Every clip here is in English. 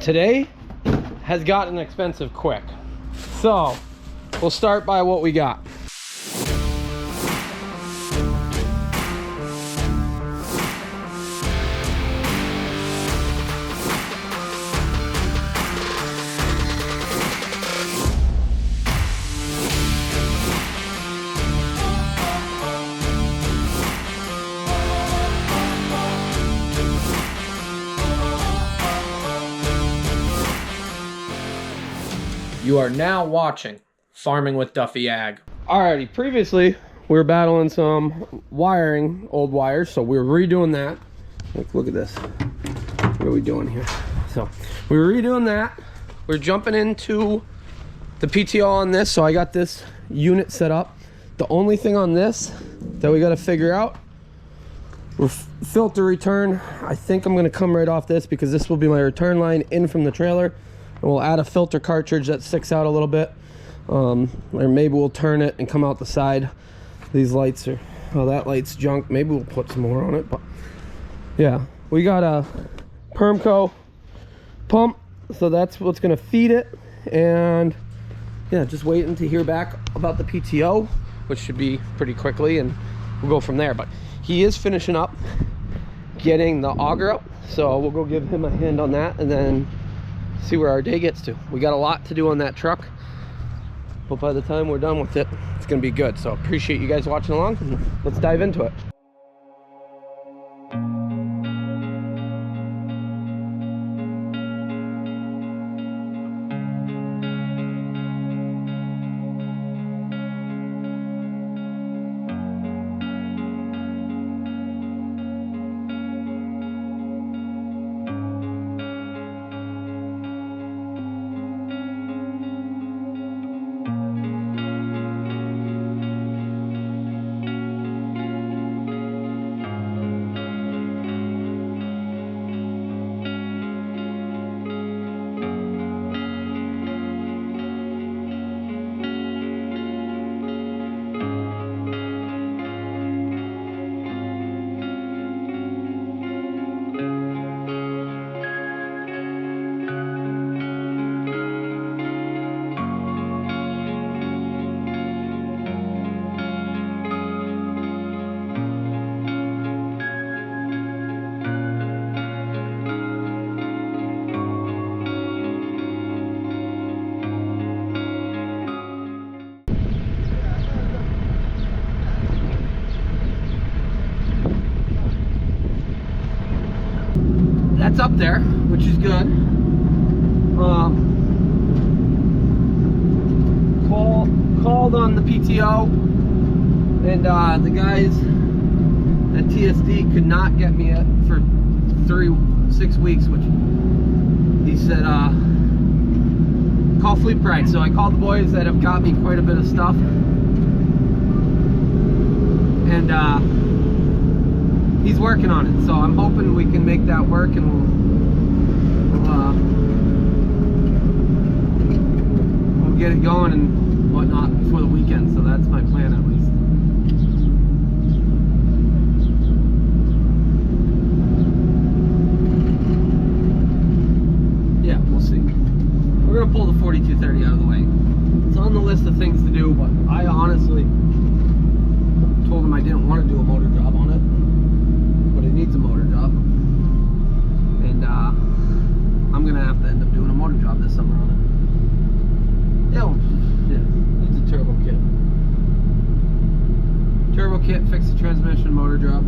Today has gotten expensive quick. So we'll start by what we got. You are now watching Farming with Duffy Ag. Alrighty, previously we were battling some wiring, old wires, so we were redoing that. Look at this. What are we doing here? So we were redoing that. We're jumping into the PTO on this, so I got this unit set up. The only thing on this that we got to figure out, we're filter return. I think I'm going to come right off this because this will be my return line in from the trailer. And we'll add a filter cartridge that sticks out a little bit, or maybe we'll turn it and come out the side. These lights are, well, that light's junk. Maybe we'll put some more on it, but yeah, we got a Permco pump, so that's what's gonna feed it. And yeah, just waiting to hear back about the PTO, which should be pretty quickly, and we'll go from there. But he is finishing up getting the auger up, so we'll go give him a hand on that and then see where our day gets to. We got a lot to do on that truck, but by the time we're done with it, it's gonna be good. So appreciate you guys watching along, and let's dive into it. That's up there, which is good. Called on the PTO, and the guys at TSD could not get me it for 6 weeks, which he said call Fleet Pride. So I called the boys that have got me quite a bit of stuff, and he's working on it, so I'm hoping we can make that work, and we'll get it going and whatnot before the weekend. So that's my plan, at least. Yeah, we'll see. We're gonna pull the 4230 out of the way. It's on the list of things to do, but I honestly told him I didn't want to do a motor job on it. It needs a motor job, and I'm gonna have to end up doing a motor job this summer on it. Yeah, needs a turbo kit, fix the transmission, motor job.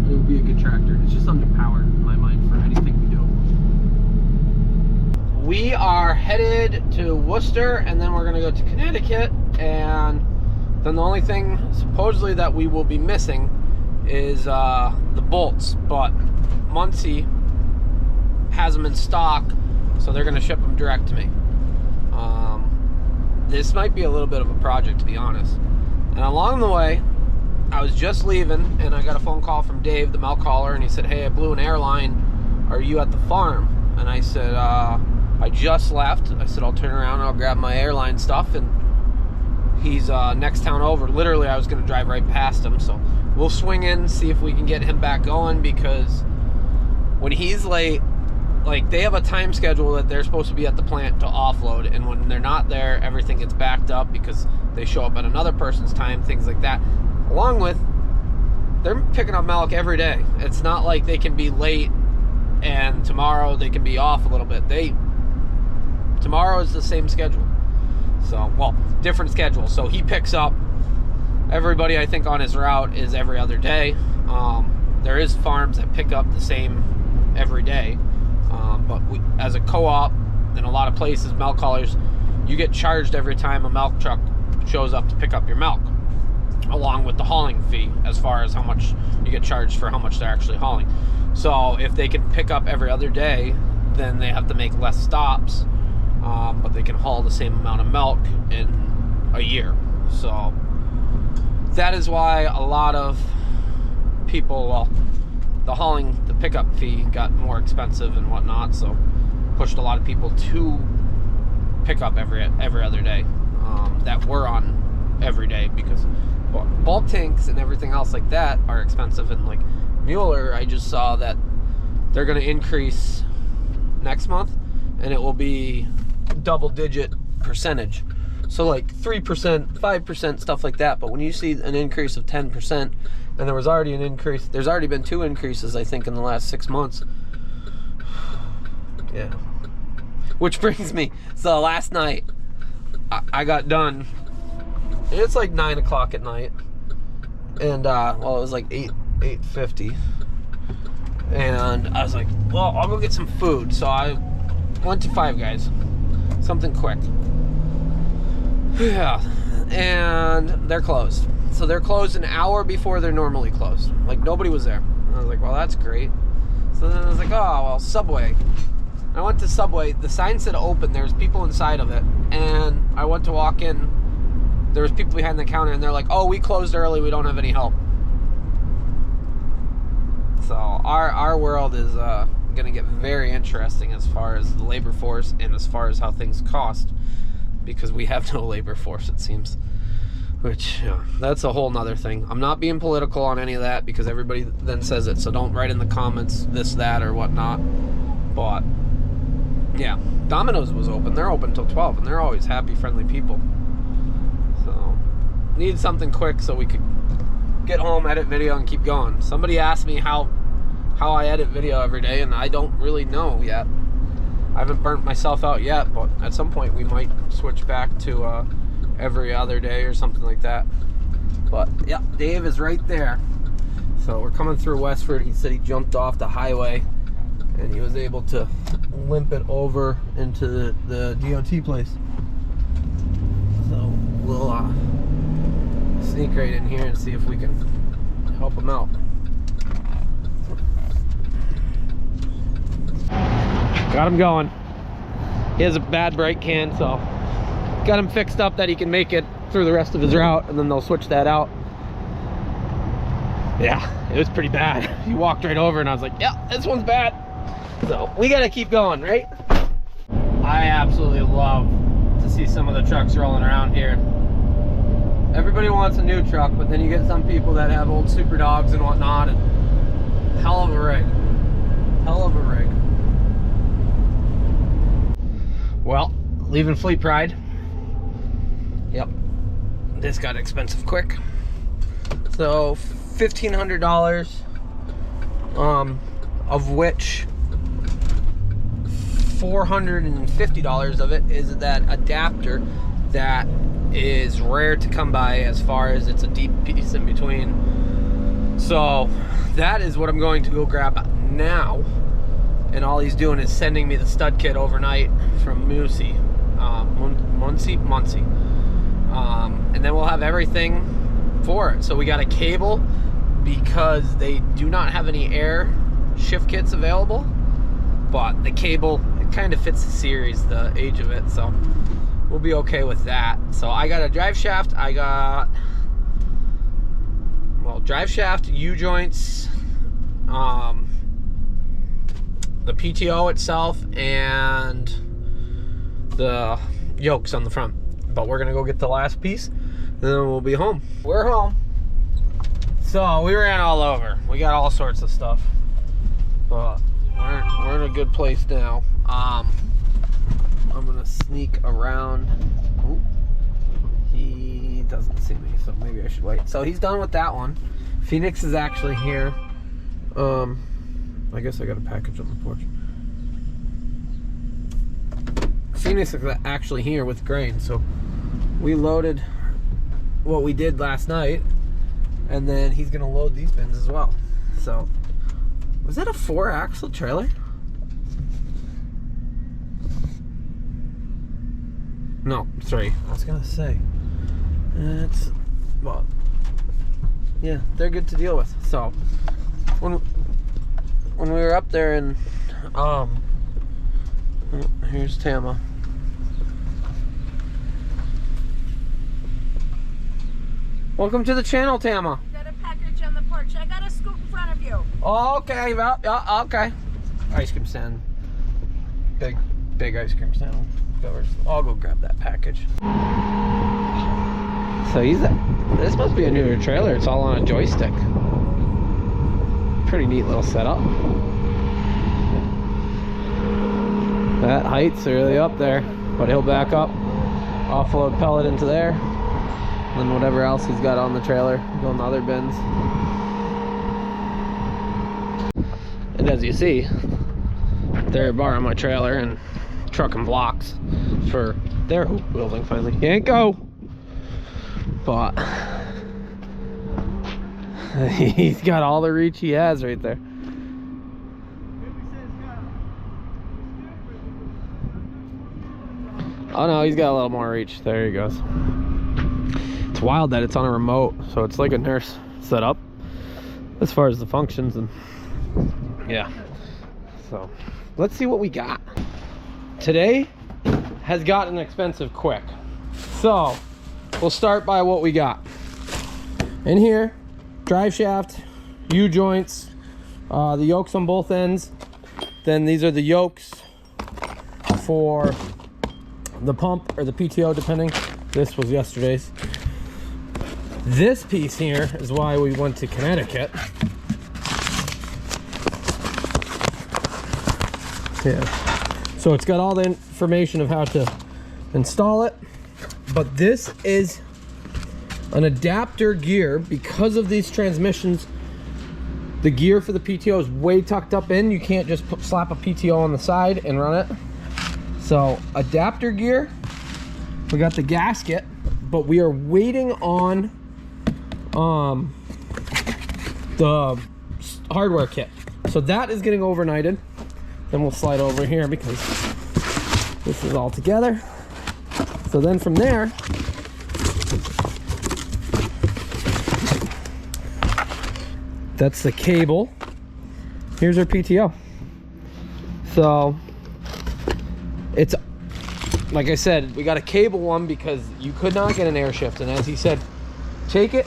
It would be a good tractor. It's just underpowered in my mind for anything we do. We are headed to Worcester, and then we're gonna go to Connecticut, and then the only thing supposedly that we will be missing is the bolts, but Muncie has them in stock, so they're going to ship them direct to me. This might be a little bit of a project, to be honest. And along the way, I was just leaving, and I got a phone call from Dave, the milk hauler, and he said, hey, I blew an airline. Are you at the farm? And I said, I just left. I said, I'll turn around and I'll grab my airline stuff, and he's next town over. Literally, I was going to drive right past him, so we'll swing in, see if we can get him back going, because when he's late, like, they have a time schedule that they're supposed to be at the plant to offload, and when they're not there, everything gets backed up because they show up at another person's time, things like that. Along with, they're picking up milk every day. It's not like they can be late and tomorrow they can be off a little bit. Tomorrow is the same schedule. So, well, different schedule. So he picks up, everybody I think on his route is every other day. There is farms that pick up the same every day. But we, as a co-op, in a lot of places, milk haulers, you get charged every time a milk truck shows up to pick up your milk, along with the hauling fee, as far as how much you get charged for how much they're actually hauling. So if they can pick up every other day, then they have to make less stops, but they can haul the same amount of milk in a year. So that is why a lot of people, well, the pickup fee got more expensive and whatnot, so pushed a lot of people to pick up every other day, that were on every day, because bulk tanks and everything else like that are expensive. And like Mueller, I just saw that they're going to increase next month, and it will be double-digit percentage. So like 3%, 5%, stuff like that. But when you see an increase of 10%, and there was already an increase, there's already been 2 increases, I think, in the last 6 months. Yeah. Which brings me, so last night, I got done. It's like 9 o'clock at night. And, well, it was like 8:50. And I was like, well, I'll go get some food. So I went to Five Guys. Something quick. Yeah. And they're closed. So they're closed an hour before they're normally closed. Like, nobody was there. And I was like, well, that's great. So then I was like, oh, well, Subway. I went to Subway. The sign said open. There's people inside of it. And I went to walk in. There was people behind the counter, and they're like, oh, we closed early. We don't have any help. So our world is going to get very interesting as far as the labor force and as far as how things cost, because we have no labor force, it seems. Which, yeah, that's a whole nother thing. I'm not being political on any of that, because everybody then says it, so don't write in the comments this, that, or whatnot. But, yeah, Domino's was open. They're open till 12, and they're always happy, friendly people. So, need something quick so we could get home, edit video, and keep going. Somebody asked me how I edit video every day, and I don't really know yet. I haven't burnt myself out yet, but at some point we might switch back to every other day or something like that. But yeah, Dave is right there. So we're coming through Westford. He said he jumped off the highway and he was able to limp it over into the DOT place. So we'll sneak right in here and see if we can help him out. Got him going. He has a bad brake can, so got him fixed up that he can make it through the rest of his route, and then they'll switch that out. Yeah, it was pretty bad. He walked right over and I was like, yeah, this one's bad. So we gotta keep going, right? I absolutely love to see some of the trucks rolling around here. Everybody wants a new truck, but then you get some people that have old Super Dogs and whatnot, and hell of a rig. Hell of a rig. Well, leaving Fleet Pride. Yep, this got expensive quick. So $1,500, of which $450 of it is that adapter that is rare to come by, as far as it's a deep piece in between. So that is what I'm going to go grab now. And all he's doing is sending me the stud kit overnight from Muncie. And then we'll have everything for it. So we got a cable, because they do not have any air shift kits available. But the cable, it kind of fits the series, the age of it. So we'll be okay with that. So I got a drive shaft. I got, well, drive shaft, U-joints, the PTO itself, and the yokes on the front. But we're gonna go get the last piece, and then we'll be home. We're home. So we ran all over. We got all sorts of stuff. But we're in a good place now. I'm gonna sneak around. Ooh, he doesn't see me, so maybe I should wait. So he's done with that one. Phoenix is actually here. I guess I got a package on the porch. Phoenix is actually here with grain, so we loaded what we did last night, and then he's gonna load these bins as well. So, was that a 4-axle trailer? No, 3. I was gonna say. It's, well, yeah, they're good to deal with. So, when we were up there and, here's Tama. Welcome to the channel, Tama. Got a package on the porch. I got a scoop in front of you. Oh, okay, well, yeah, okay. Ice cream stand. Big ice cream stand. I'll go grab that package. So this must be a newer trailer. It's all on a joystick. Pretty neat little setup. That height's really up there, but he'll back up, offload pellet into there, and then whatever else he's got on the trailer, go in the other bins. And as you see, they're borrowing my trailer and trucking blocks for their hoop building finally. Can't go! But he's got all the reach he has right there. Oh no, he's got a little more reach. There he goes. It's wild that it's on a remote, so it's like a nurse setup as far as the functions, and yeah. So let's see what we got. Today has gotten expensive quick. So we'll start by what we got. In here, drive shaft, U-joints, the yokes on both ends. Then these are the yokes for the pump or the PTO, depending. This was yesterday's. This piece here is why we went to Connecticut. Yeah. So it's got all the information of how to install it. But this is an adapter gear. Because of these transmissions, the gear for the PTO is way tucked up in. You can't just slap a PTO on the side and run it. So adapter gear. We got the gasket, but we are waiting on the hardware kit. So that is getting overnighted. Then we'll slide over here because this is all together. So then from there, that's the cable. Here's our PTO. So it's, like I said, we got a cable one because you could not get an air shift. And as he said, take it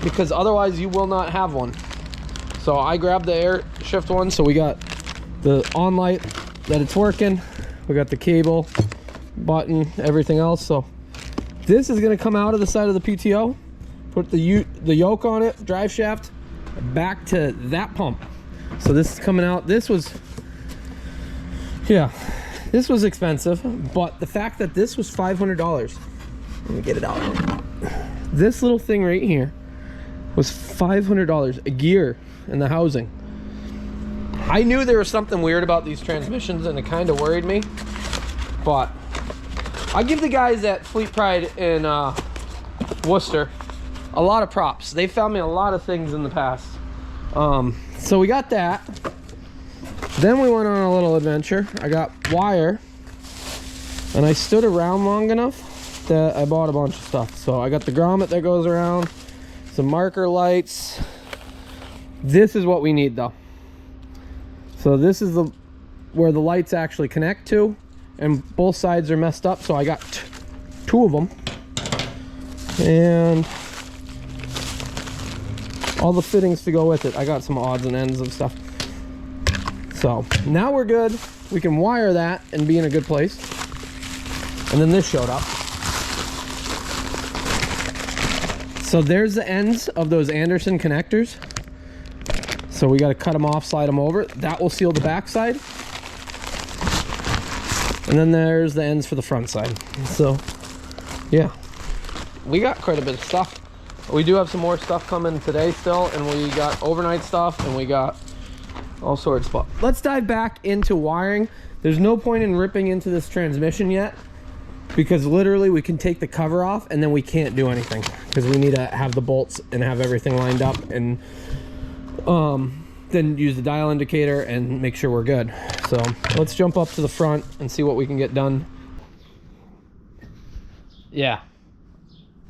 because otherwise you will not have one. So I grabbed the air shift one. So we got the on light that it's working. We got the cable, button, everything else. So this is going to come out of the side of the PTO, put the yoke on it, drive shaft, back to that pump. So this is coming out. This was, yeah, this was expensive, but the fact that this was $500, let me get it out. This little thing right here was $500, a gear and the housing. I knew there was something weird about these transmissions and it kind of worried me, but I give the guys at Fleet Pride in Worcester a lot of props. They found me a lot of things in the past. So we got that. Then we went on a little adventure. I got wire and I stood around long enough that I bought a bunch of stuff. So I got the grommet that goes around, some marker lights. This is what we need though. So this is where the lights actually connect to, and both sides are messed up. So I got 2 of them, and all the fittings to go with it. I got some odds and ends of stuff. So now we're good. We can wire that and be in a good place. And then this showed up. So there's the ends of those Anderson connectors. So we got to cut them off, slide them over. That will seal the back side. And then there's the ends for the front side. So yeah, we got quite a bit of stuff. We do have some more stuff coming today still, and we got overnight stuff, and we got all sorts. But let's dive back into wiring. There's no point in ripping into this transmission yet, because literally we can take the cover off and then we can't do anything, because we need to have the bolts and have everything lined up, and then use the dial indicator and make sure we're good. So let's jump up to the front and see what we can get done. Yeah,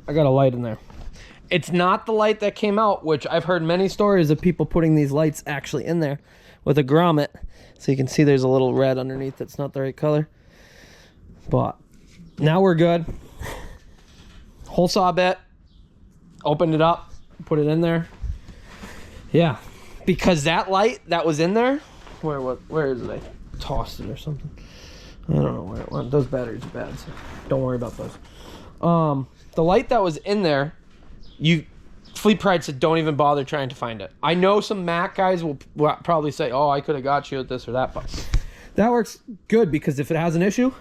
I got a light in there. It's not the light that came out, which I've heard many stories of people putting these lights actually in there with a grommet. So you can see there's a little red underneath that's not the right color. But now we're good. Hole saw bit, opened it up, put it in there. Yeah, because that light that was in there, where is it? I tossed it or something. I don't know where it went. Those batteries are bad, so don't worry about those. The light that was in there, Fleet Pride said don't even bother trying to find it. I know some Mac guys will probably say, oh, I could have got you with this or that, but that works good, because if it has an issue,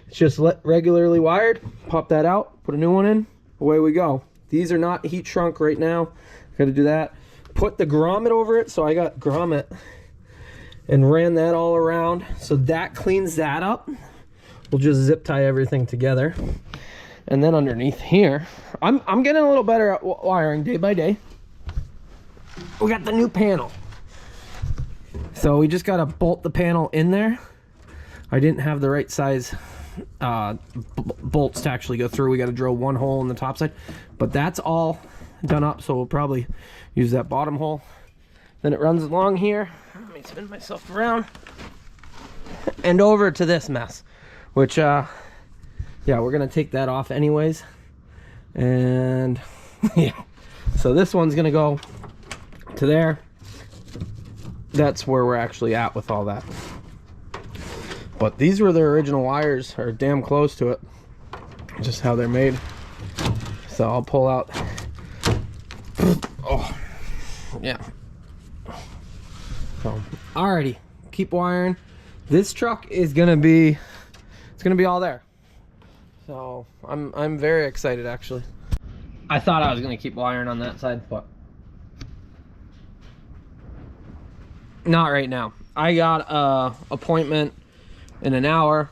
it's just regularly wired, pop that out, put a new one in, away we go. These are not heat shrunk right now. Got to do that. Put the grommet over it, so I got grommet and ran that all around, so that cleans that up. We'll just zip tie everything together. And then underneath here, I'm getting a little better at wiring day by day. We got the new panel. So we just got to bolt the panel in there. I didn't have the right size bolts to actually go through. We got to drill one hole in the top side. But that's all done up, so we'll probably use that bottom hole. Then it runs along here. Let me spin myself around. And over to this mess, which... yeah, we're gonna take that off anyways. And yeah, so this one's gonna go to there. That's where we're actually at with all that. But these were the original wires, or damn close to it, just how they're made. So I'll pull out. Oh yeah. So alrighty, keep wiring. This truck is gonna be, it's gonna be all there. So I'm very excited, actually. I thought I was gonna keep wiring on that side, but not right now. I got a appointment in an hour,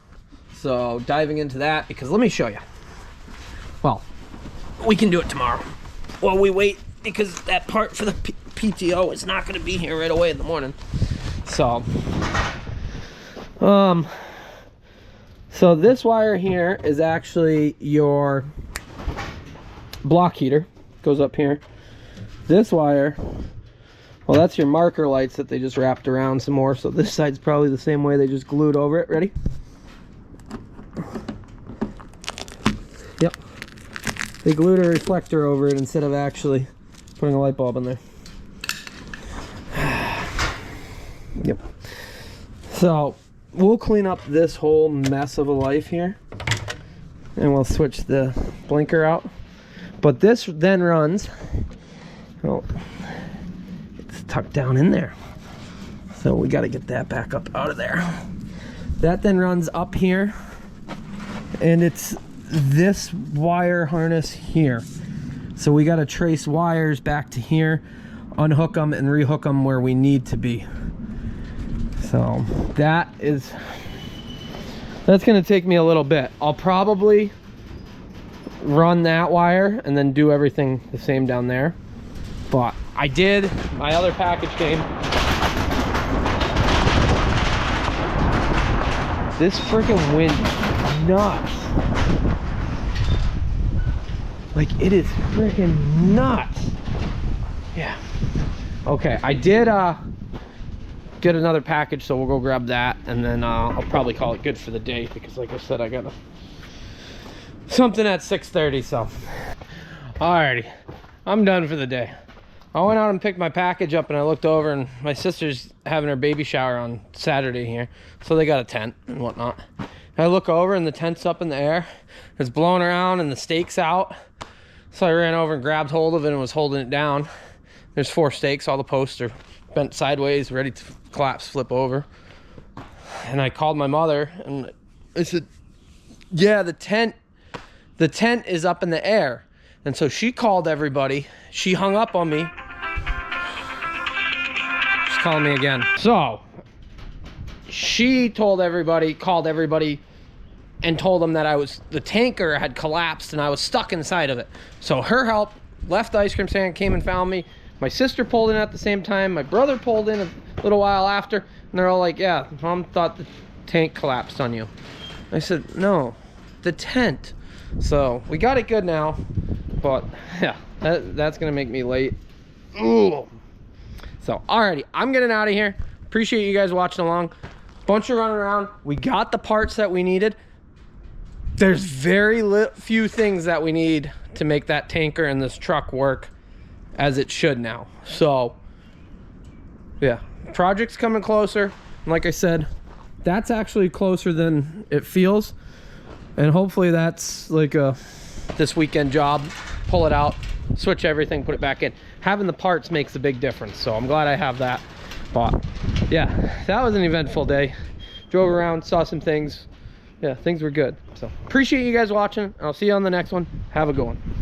so diving into that, because let me show you. Well, we can do it tomorrow while we wait, because that part for the PTO is not gonna be here right away in the morning. So so this wire here is actually your block heater. Goes up here. This wire, well, that's your marker lights that they just wrapped around some more. So this side's probably the same way, they just glued over it. Ready? Yep. They glued a reflector over it instead of actually putting a light bulb in there. Yep. So we'll clean up this whole mess of a life here, and we'll switch the blinker out. But this then runs, oh, it's tucked down in there, so we got to get that back up out of there. That then runs up here, and it's this wire harness here. So we got to trace wires back to here, unhook them and rehook them where we need to be. So that's gonna take me a little bit. I'll probably run that wire and then do everything the same down there. But I did, my other package came. This freaking wind is nuts. Like, it is freaking nuts. Yeah. Okay, I did get another package, so we'll go grab that, and then I'll probably call it good for the day, because like I said, I got something at 6:30. So alrighty, I'm done for the day. I went out and picked my package up, and I looked over, and my sister's having her baby shower on Saturday here, so they got a tent and whatnot. And I look over, and the tent's up in the air, it's blowing around, and the stake's out. So I ran over and grabbed hold of it and was holding it down. There's 4 stakes, all the posts are bent sideways, ready to collapse, flip over. And I called my mother and I said, yeah, the tent is up in the air. And so she called everybody. She hung up on me. She's calling me again. So she told everybody, called everybody, and told them that the tanker had collapsed and I was stuck inside of it. So her help left the ice cream stand, came and found me. My sister pulled in at the same time. My brother pulled in a little while after, and they're all like, yeah, Mom thought the tank collapsed on you. I said, no, the tent. So we got it good now, but yeah, that's gonna make me late. Ooh. So alrighty, I'm getting out of here. Appreciate you guys watching along. Bunch of running around. We got the parts that we needed. There's very few things that we need to make that tanker and this truck work as it should now. So yeah, project's coming closer. And like I said, that's actually closer than it feels. And hopefully that's like a this weekend job. Pull it out, switch everything, put it back in. Having the parts makes a big difference. So I'm glad I have that. But yeah, that was an eventful day. Drove around, saw some things. Yeah, things were good. So appreciate you guys watching. I'll see you on the next one. Have a good one.